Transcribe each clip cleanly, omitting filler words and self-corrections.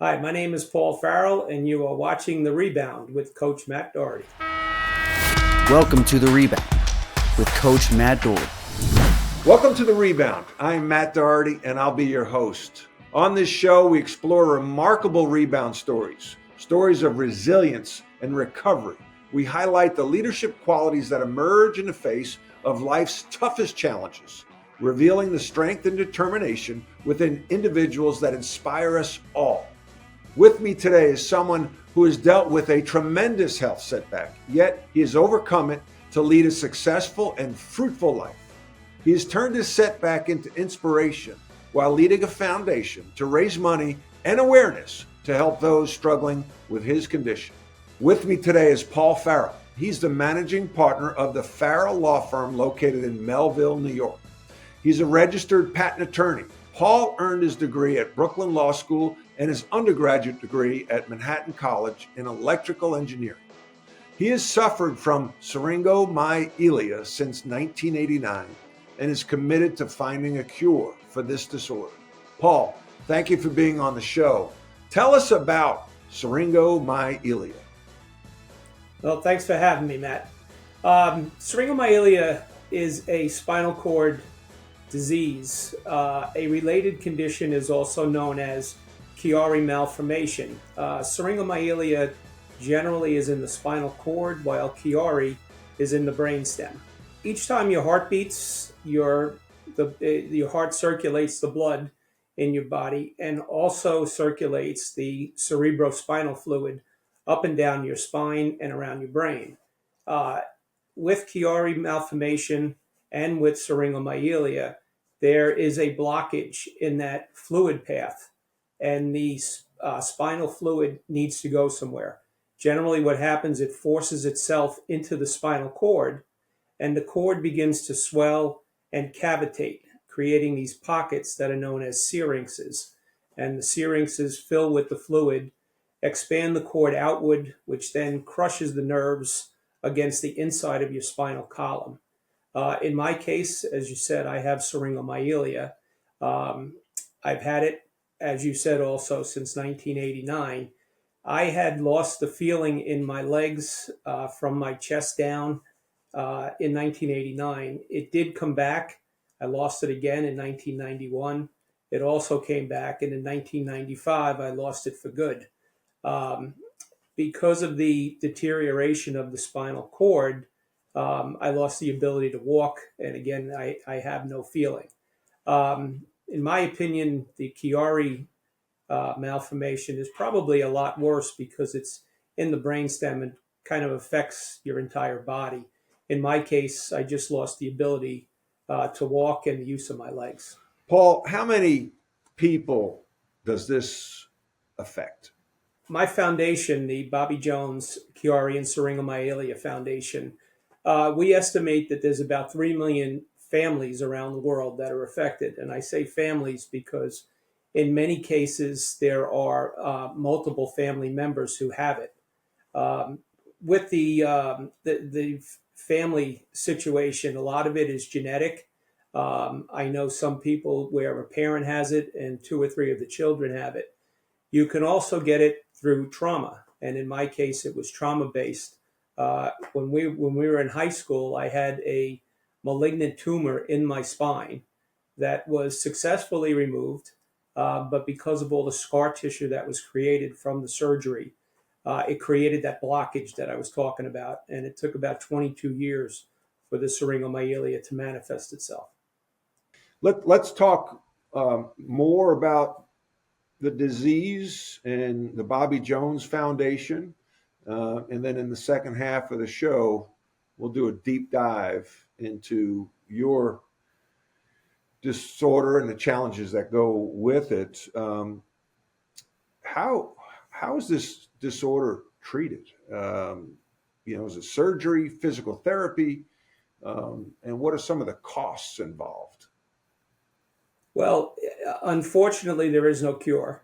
Hi, my name is Paul Farrell, and you are watching The Rebound with Coach Matt Doherty. Welcome to The Rebound with Coach Matt Doherty. Welcome to The Rebound. I'm Matt Doherty, and I'll be your host. On this show, we explore remarkable rebound stories, stories of resilience and recovery. We highlight the leadership qualities that emerge in the face of life's toughest challenges, revealing the strength and determination within individuals that inspire us all. With me today is someone who has dealt with a tremendous health setback, yet he has overcome it to lead a successful and fruitful life. He has turned his setback into inspiration while leading a foundation to raise money and awareness to help those struggling with his condition. With me today is Paul Farrell. He's the managing partner of the Farrell Law Firm located in Melville, New York. He's a registered patent attorney. Paul earned his degree at Brooklyn Law School and his undergraduate degree at Manhattan College in electrical engineering. He has suffered from Syringomyelia since 1989 and is committed to finding a cure for this disorder. Paul, thank you for being on the show. Tell us about Syringomyelia. Well, thanks for having me, Matt. Syringomyelia is a spinal cord disease. A related condition is also known as Chiari malformation. Syringomyelia generally is in the spinal cord, while Chiari is in the brainstem. Each time your heart beats, your heart circulates the blood in your body and also circulates the cerebrospinal fluid up and down your spine and around your brain. With Chiari malformation and with Syringomyelia, there is a blockage in that fluid path, and the spinal fluid needs to go somewhere. Generally, what happens, it forces itself into the spinal cord, and the cord begins to swell and cavitate, creating these pockets that are known as syrinxes. And the syrinxes fill with the fluid, expand the cord outward, which then crushes the nerves against the inside of your spinal column. In my case, as you said, I have Syringomyelia. I've had it, as you said, also since 1989. I had lost the feeling in my legs from my chest down in 1989. It did come back. I lost it again in 1991. It also came back, and in 1995, I lost it for good. Because of the deterioration of the spinal cord, I lost the ability to walk, and again, I have no feeling. In my opinion, the Chiari malformation is probably a lot worse because it's in the brainstem and kind of affects your entire body. In my case, I just lost the ability to walk and the use of my legs. Paul, how many people does this affect? My foundation, the Bobby Jones Chiari and Syringomyelia Foundation, we estimate that there's about 3 million families around the world that are affected. And I say families because in many cases there are multiple family members who have it. With the family situation, a lot of it is genetic. I know some people where a parent has it and 2 or 3 of the children have it. You can also get it through trauma, and in my case, it was trauma-based. When we were in high school, I had a malignant tumor in my spine that was successfully removed, but because of all the scar tissue that was created from the surgery, it created that blockage that I was talking about, and it took about 22 years for the Syringomyelia to manifest itself. Let's talk more about the disease and the Bobby Jones Foundation. And then in the second half of the show, we'll do a deep dive into your disorder and the challenges that go with it. How is this disorder treated? Is it surgery, physical therapy? And what are some of the costs involved? Well, unfortunately, there is no cure.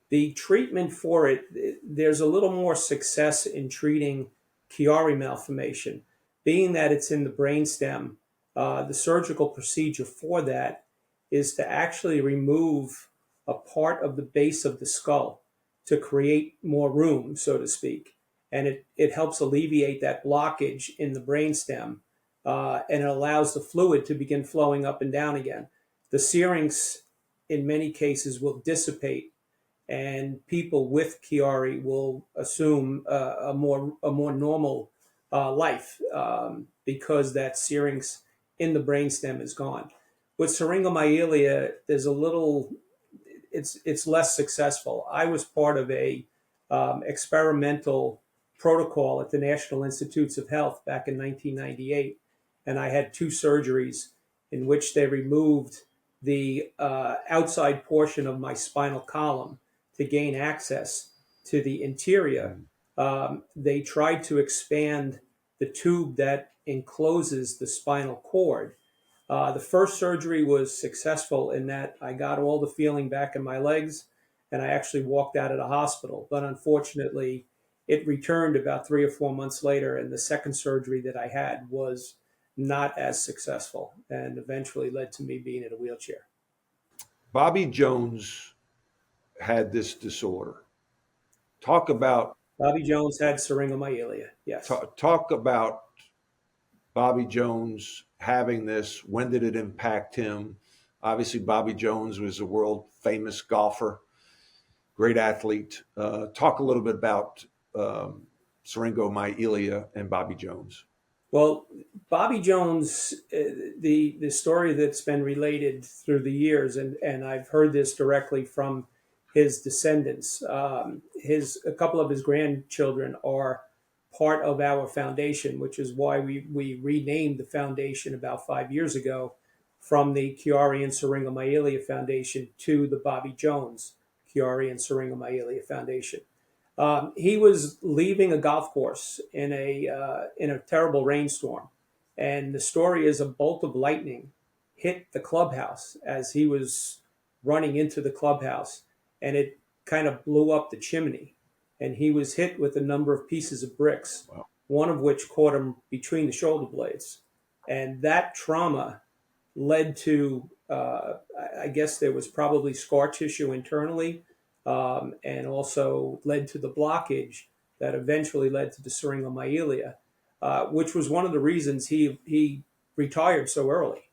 The treatment for it, there's a little more success in treating Chiari malformation. Being that it's in the brainstem, the surgical procedure for that is to actually remove a part of the base of the skull to create more room, so to speak. And it helps alleviate that blockage in the brainstem, and it allows the fluid to begin flowing up and down again. The syrinx, in many cases, will dissipate, and people with Chiari will assume a more normal life, because that syrinx in the brainstem is gone. With syringomyelia, there's a little, it's less successful. I was part of a experimental protocol at the National Institutes of Health back in 1998, and I had two surgeries in which they removed the outside portion of my spinal column to gain access to the interior. They tried to expand the tube that encloses the spinal cord. The first surgery was successful in that I got all the feeling back in my legs, and I actually walked out of the hospital. But unfortunately, it returned about 3 or 4 months later, and the second surgery that I had was not as successful and eventually led to me being in a wheelchair. Bobby Jones had this disorder. Talk about Bobby Jones had syringomyelia, yes. talk about Bobby Jones having this. When did it impact him? Obviously, Bobby Jones was a world famous golfer, great athlete. Talk a little bit about Syringomyelia and Bobby Jones. Well, Bobby Jones, the story that's been related through the years, and I've heard this directly from his descendants. A couple of his grandchildren are part of our foundation, which is why we renamed the foundation about 5 years ago from the Chiari and Syringomyelia Foundation to the Bobby Jones Chiari and Syringomyelia Foundation. He was leaving a golf course in a terrible rainstorm, and the story is a bolt of lightning hit the clubhouse as he was running into the clubhouse, and it kind of blew up the chimney, and he was hit with a number of pieces of bricks, Wow. one of which caught him between the shoulder blades, and that trauma led to, I guess there was probably scar tissue internally, and also led to the blockage that eventually led to the syringomyelia, which was one of the reasons he retired so early.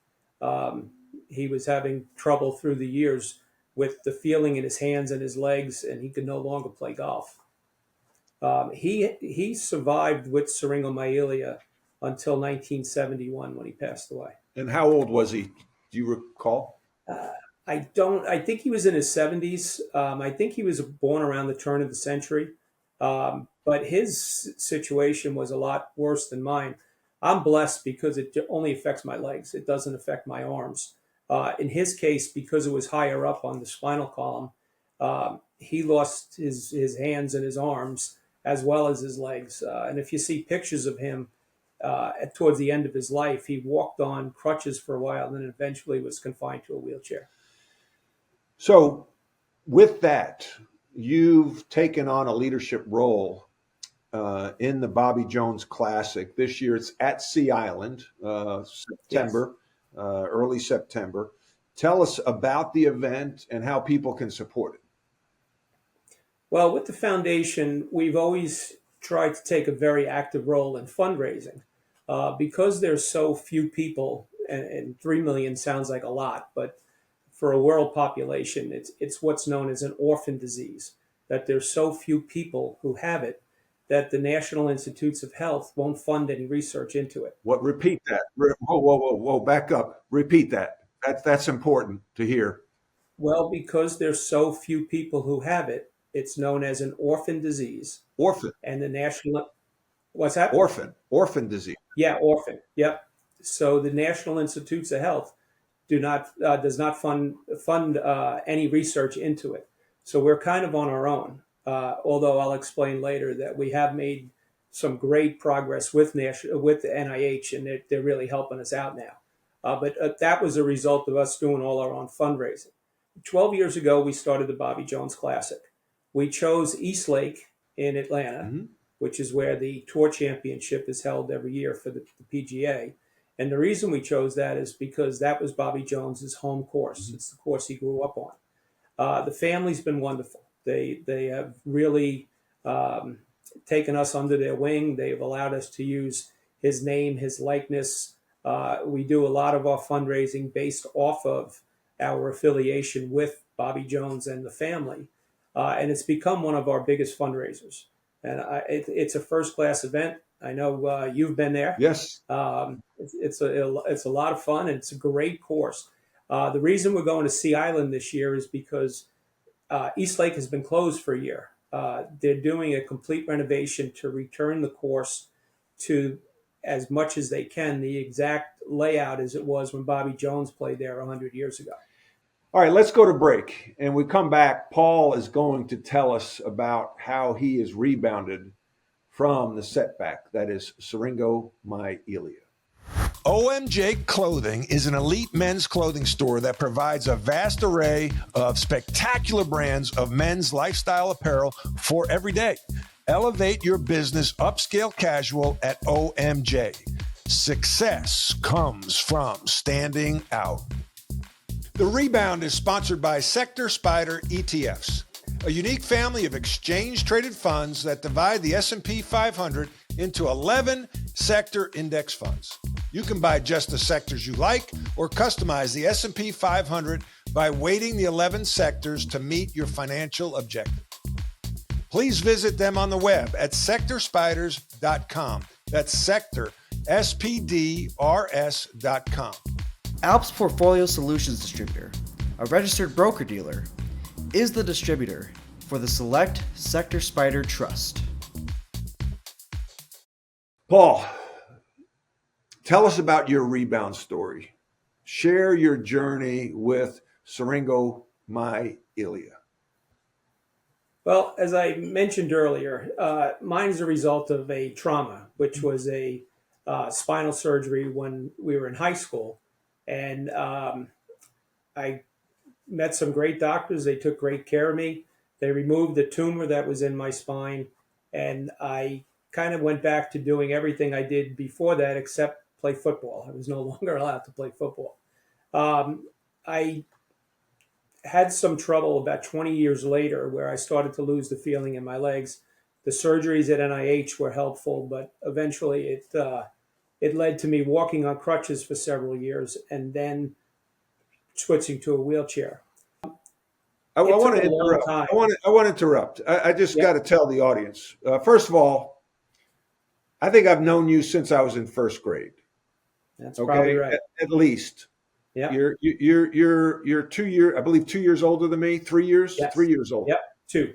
He was having trouble through the years with the feeling in his hands and his legs, and he could no longer play golf. He survived with syringomyelia until 1971 when he passed away. And how old was he? Do you recall? I think he was in his 70s. I think he was born around the turn of the century. But his situation was a lot worse than mine. I'm blessed because it only affects my legs. It doesn't affect my arms. In his case, because it was higher up on the spinal column, he lost his hands and his arms as well as his legs. And if you see pictures of him towards the end of his life, he walked on crutches for a while and then eventually was confined to a wheelchair. So with that, you've taken on a leadership role in the Bobby Jones Classic. This year it's at Sea Island, September, early September. Tell us about the event and how people can support it. Well, with the foundation, we've always tried to take a very active role in fundraising. Because there's so few people, and 3 million sounds like a lot, but for a world population, it's what's known as an orphan disease, that there's so few people who have it that the National Institutes of Health won't fund any research into it. What? Repeat that. Whoa, back up. Repeat that. That's important to hear. Well, because there's so few people who have it, it's known as an orphan disease. Orphan. And the national, what's that? Orphan disease. Yeah, orphan. Yep. So the National Institutes of Health does not fund any research into it. So we're kind of on our own. Although I'll explain later that we have made some great progress with the NIH, and they're really helping us out now. But that was a result of us doing all our own fundraising. 12 years ago, we started the Bobby Jones Classic. We chose East Lake in Atlanta, which is where the Tour Championship is held every year for the PGA. And the reason we chose that is because that was Bobby Jones's home course. It's the course he grew up on. The family's been wonderful. They have really taken us under their wing. They've allowed us to use his name, his likeness. We do a lot of our fundraising based off of our affiliation with Bobby Jones and the family. And it's become one of our biggest fundraisers. And it's a first-class event. I know you've been there. Yes. It's a lot of fun, and it's a great course. The reason we're going to Sea Island this year is because East Lake has been closed for a year. They're doing a complete renovation to return the course to, as much as they can, the exact layout as it was when Bobby Jones played there 100 years ago. All right, let's go to break. And we come back. Paul is going to tell us about how he is rebounded from the setback that is Syringomyelia. OMJ Clothing is an elite men's clothing store that provides a vast array of spectacular brands of men's lifestyle apparel for every day. Elevate your business upscale casual at OMJ. Success comes from standing out. The Rebound is sponsored by Sector Spider ETFs, a unique family of exchange-traded funds that divide the S&P 500 into 11 sector index funds. You can buy just the sectors you like or customize the S&P 500 by weighting the 11 sectors to meet your financial objective. Please visit them on the web at sectorspiders.com. That's sector, SPDRS.com. Alps Portfolio Solutions Distributor, a registered broker-dealer, is the distributor for the Select Sector Spider Trust. Paul, tell us about your rebound story. Share your journey with Syringomyelia. Well, as I mentioned earlier, mine is a result of a trauma, which was a spinal surgery when we were in high school. And I met some great doctors. They took great care of me. They removed the tumor that was in my spine. And I kind of went back to doing everything I did before that except play football. I was no longer allowed to play football. I had some trouble about 20 years later where I started to lose the feeling in my legs. The surgeries at NIH were helpful, but eventually it led to me walking on crutches for several years and then switching to a wheelchair. I want to interrupt. I want to interrupt. I just got to tell the audience. First of all, I think I've known you since I was in first grade. That's probably right. At least. Yeah. You're 2 years, I believe 2 years older than me. 3 years. Yes. 3 years older. Yep. 2.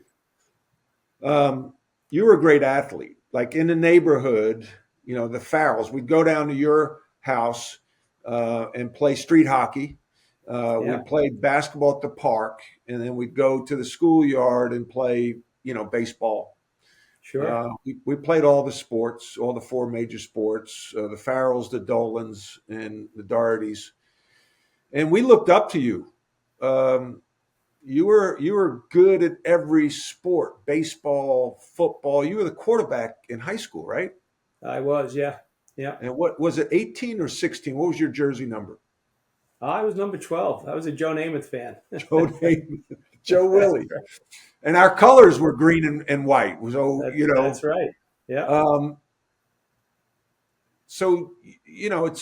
You were a great athlete. Like in the neighborhood, you know, the Farrells, we'd go down to your house and play street hockey. We played basketball at the park, and then we'd go to the schoolyard and play, you know, baseball. Sure. We played all the sports, all the 4 major sports, the Farrells, the Dolans, and the Dohertys. And we looked up to you. You were good at every sport, baseball, football. You were the quarterback in high school, right? I was, yeah. And what was it, 18 or 16? What was your jersey number? I was number 12. I was a Joe Namath fan. Joe Willie. And our colors were green and white. So, that's right. Yeah. So, you know,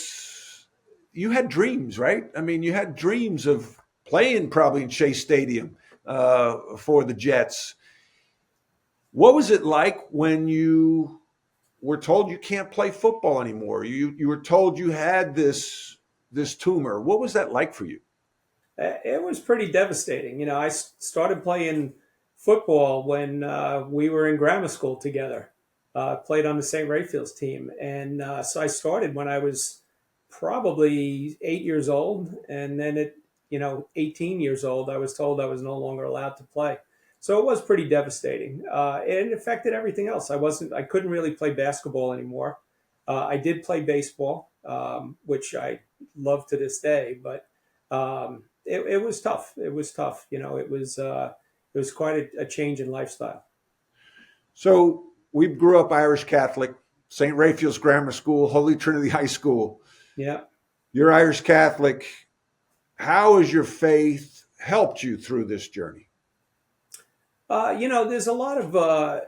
you had dreams, right? I mean, you had dreams of playing probably in Shea Stadium for the Jets. What was it like when you were told you can't play football anymore? You were told you had this tumor. What was that like for you? It was pretty devastating. You know, I started playing football when we were in grammar school together. Played on the St. Raphael's team. And so I started when I was probably 8 years old. And then at 18 years old, I was told I was no longer allowed to play. So it was pretty devastating. It affected everything else. I couldn't really play basketball anymore. I did play baseball, which I love to this day, but it was tough. It was tough. You know, it was quite a change in lifestyle. So we grew up Irish Catholic, St. Raphael's Grammar School, Holy Trinity High School. Yeah. You're Irish Catholic. How is your faith? helped you through this journey? There's a lot of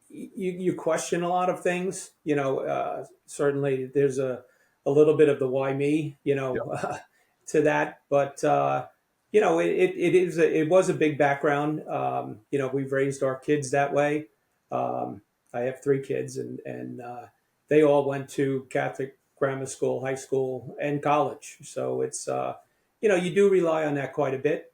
you question a lot of things. Certainly there's a little bit of the why me, Yep. to that, but it was a big background. We've raised our kids that way. Um, I have three kids, and they all went to Catholic grammar school, high school, and college. So it's you do rely on that quite a bit.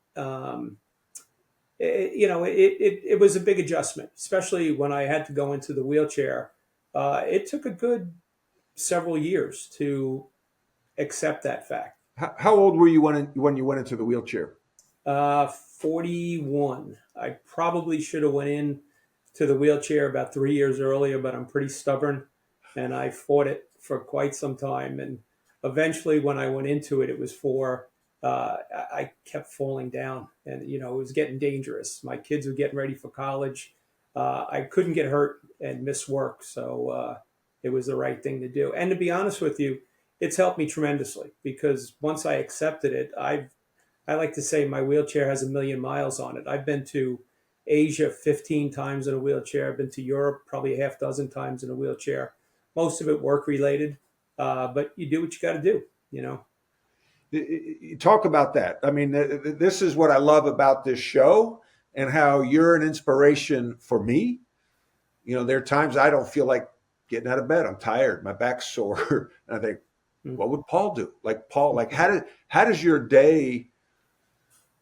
It was a big adjustment, especially when I had to go into the wheelchair. It took a good several years to accept that fact. How old were you when you went into the wheelchair? 41. I probably should have went in to the wheelchair about 3 years earlier, but I'm pretty stubborn, and I fought it for quite some time. And eventually, when I went into it, it was for I kept falling down, and it was getting dangerous. My kids were getting ready for college. I couldn't get hurt and miss work, so it was the right thing to do. And to be honest with you, it's helped me tremendously because once I accepted it, I like to say my wheelchair has 1,000,000 miles on it. I've been to Asia 15 times in a wheelchair. I've been to Europe probably a half dozen times in a wheelchair. Most of it work related, but you do what you got to do. You talk about that. I mean, this is what I love about this show and how you're an inspiration for me. There are times I don't feel like getting out of bed. I'm tired. My back's sore. And I think, what would Paul do? Like Paul, like how does your day,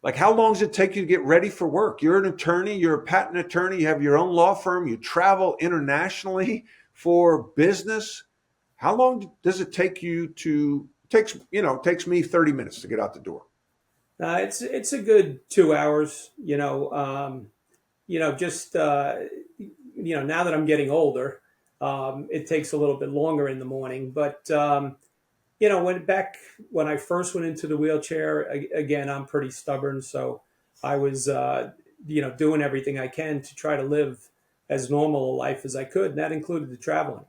like how long does it take you to get ready for work? You're an attorney, you're a patent attorney, you have your own law firm, you travel internationally for business. How long does it take you to takes me 30 minutes to get out the door. It's a good 2 hours. Just now that I'm getting older, it takes a little bit longer in the morning. But when I first went into the wheelchair, again, I'm pretty stubborn, so I was doing everything I can to try to live as normal a life as I could, and that included the traveling.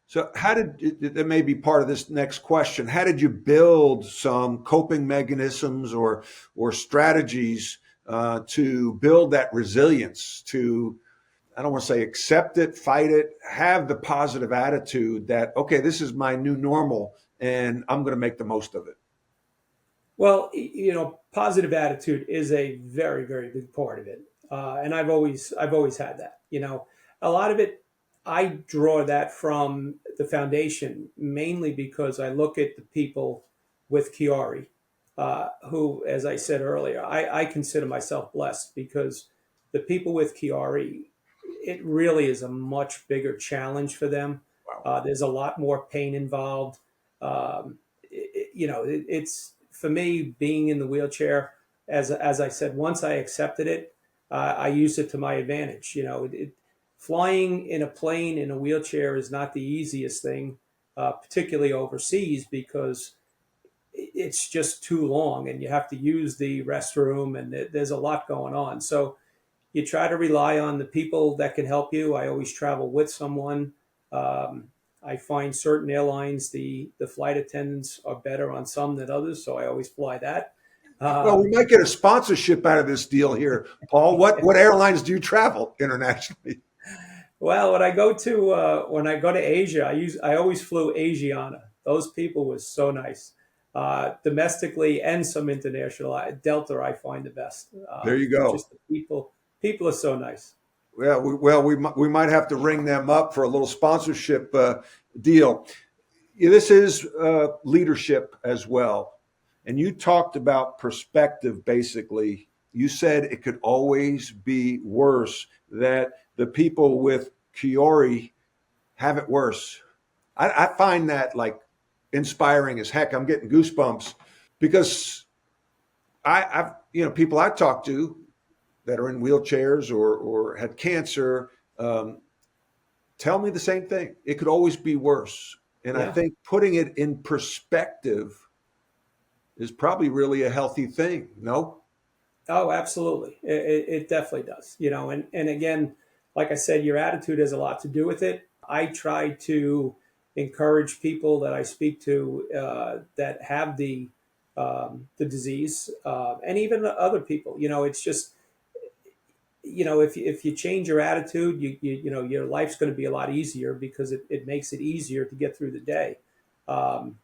So that may be part of this next question. How did you build some coping mechanisms or strategies to build that resilience to, I don't want to say accept it, fight it, have the positive attitude that, okay, this is my new normal and I'm going to make the most of it? Well, positive attitude is a very, very big part of it, and I've always had that. A lot of it, I draw that from the foundation mainly because I look at the people with Chiari, who, as I said earlier, I consider myself blessed because the people with Chiari, it really is a much bigger challenge for them. Wow. There's a lot more pain involved. It's for me being in the wheelchair. As I said, once I accepted it, I used it to my advantage. Flying in a plane in a wheelchair is not the easiest thing, particularly overseas, because it's just too long and you have to use the restroom and there's a lot going on. So you try to rely on the people that can help you. I always travel with someone. I find certain airlines, the flight attendants are better on some than others, so I always fly that. Well, we might get a sponsorship out of this deal here, Paul. What airlines do you travel internationally? Well, when I go to Asia, I always flew Asiana. Those people were so nice, domestically and some international. Delta, I find the best. There you go. Just the people are so nice. We might have to ring them up for a little sponsorship deal. This is leadership as well. And you talked about perspective, basically. You said it could always be worse, that the people with Chiari have it worse. I find that like inspiring as heck. I'm getting goosebumps because I've people I talk to that are in wheelchairs or had cancer tell me the same thing. It could always be worse. And Yeah. I think putting it in perspective is probably really a healthy thing. No? Oh, absolutely. It definitely does. And again, like I said, your attitude has a lot to do with it. I try to encourage people that I speak to that have the the disease, and even other people. It's just, if you change your attitude, your life's going to be a lot easier because it makes it easier to get through the day. Um,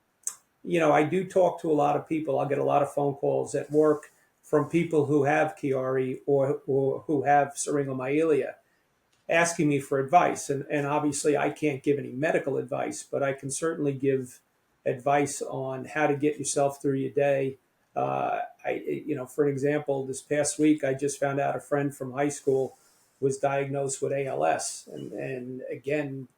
I do talk to a lot of people. I'll get a lot of phone calls at work from people who have Chiari or who have Syringomyelia asking me for advice. And obviously, I can't give any medical advice, but I can certainly give advice on how to get yourself through your day. For an example, this past week, I just found out a friend from high school was diagnosed with ALS. And again,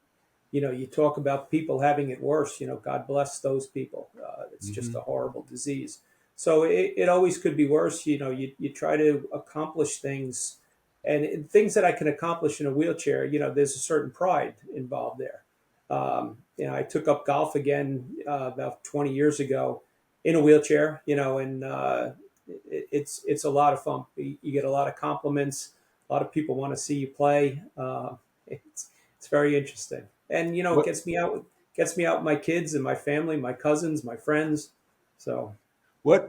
you talk about people having it worse, God bless those people. It's just a horrible disease. So it always could be worse. You try to accomplish things, and things that I can accomplish in a wheelchair, there's a certain pride involved there. I took up golf again about 20 years ago in a wheelchair, and it's a lot of fun. You get a lot of compliments. A lot of people want to see you play. It's very interesting. And it gets me out with my kids and my family, my cousins, my friends. So you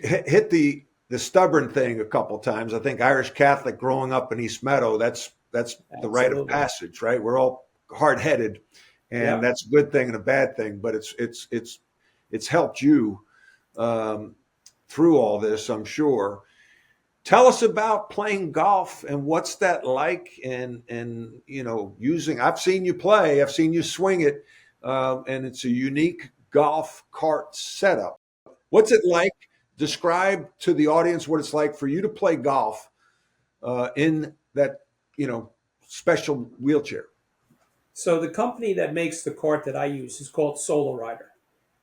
hit the stubborn thing a couple of times. I think Irish Catholic growing up in East Meadow, that's the rite of passage, right? We're all hard-headed, and that's a good thing and a bad thing, but it's helped you through all this, I'm sure. Tell us about playing golf and what's that like, and using. I've seen you play, I've seen you swing it, and it's a unique golf cart setup. What's it like? Describe to the audience what it's like for you to play golf in that special wheelchair. So the company that makes the cart that I use is called Solar Rider.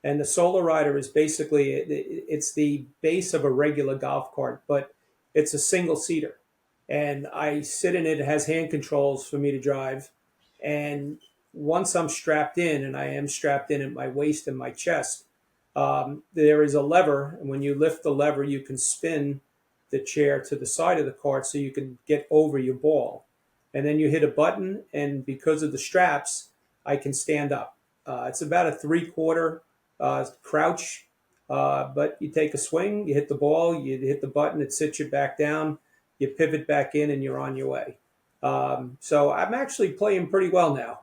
And the Solar Rider is basically, it's the base of a regular golf cart, but it's a single seater. And I sit in it. It has hand controls for me to drive. And once I'm strapped in, and I am strapped in at my waist and my chest, there is a lever. And when you lift the lever, you can spin the chair to the side of the cart so you can get over your ball. And then you hit a button, and because of the straps, I can stand up. It's about a 3/4 crouch, but you take a swing, you hit the ball, you hit the button, it sits you back down, you pivot back in, and you're on your way. So I'm actually playing pretty well now.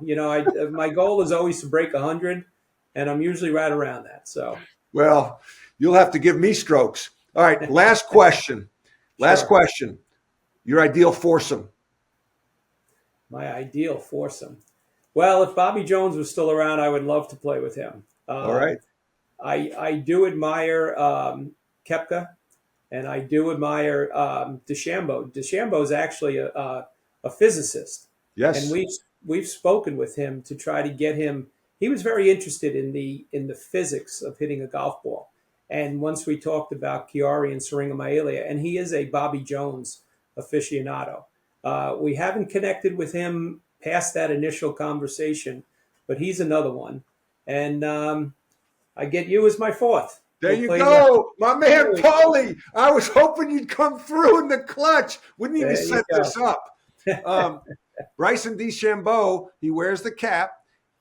My goal is always to break 100, and I'm usually right around that. So, well, you'll have to give me strokes. All right, last question. Last question. Your ideal foursome. My ideal foursome. Well, if Bobby Jones was still around, I would love to play with him. All right. I do admire Koepka, and I do admire DeChambeau. DeChambeau is actually a physicist. Yes. And we've spoken with him to try to get him. He was very interested in the physics of hitting a golf ball. And once we talked about Chiari and Syringomyelia, and he is a Bobby Jones aficionado. We haven't connected with him past that initial conversation, but he's another one. And I get you as my fourth. There you go. My man, Paulie. I was hoping you'd come through in the clutch. Wouldn't even set this up. Bryson DeChambeau, he wears the cap.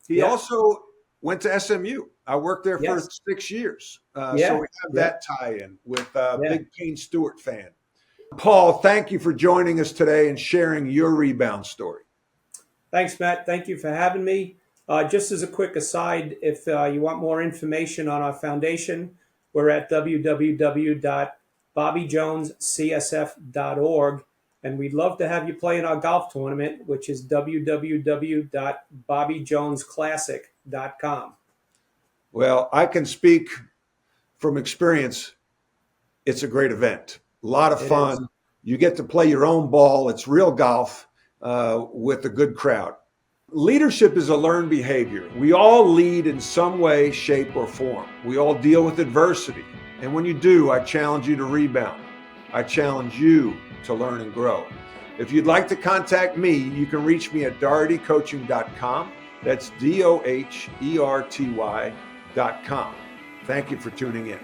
He also went to SMU. I worked there for 6 years. So we have that tie-in with Big Payne Stewart fan. Paul, thank you for joining us today and sharing your rebound story. Thanks, Matt. Thank you for having me. Just as a quick aside, if you want more information on our foundation, we're at www.bobbyjonescsf.org, and we'd love to have you play in our golf tournament, which is www.bobbyjonesclassic.com. Well, I can speak from experience. It's a great event. A lot of fun. You get to play your own ball. It's real golf with a good crowd. Leadership is a learned behavior. We all lead in some way, shape, or form. We all deal with adversity. And when you do, I challenge you to rebound. I challenge you to learn and grow. If you'd like to contact me, you can reach me at dohertycoaching.com. That's DOHERTY.com. Thank you for tuning in.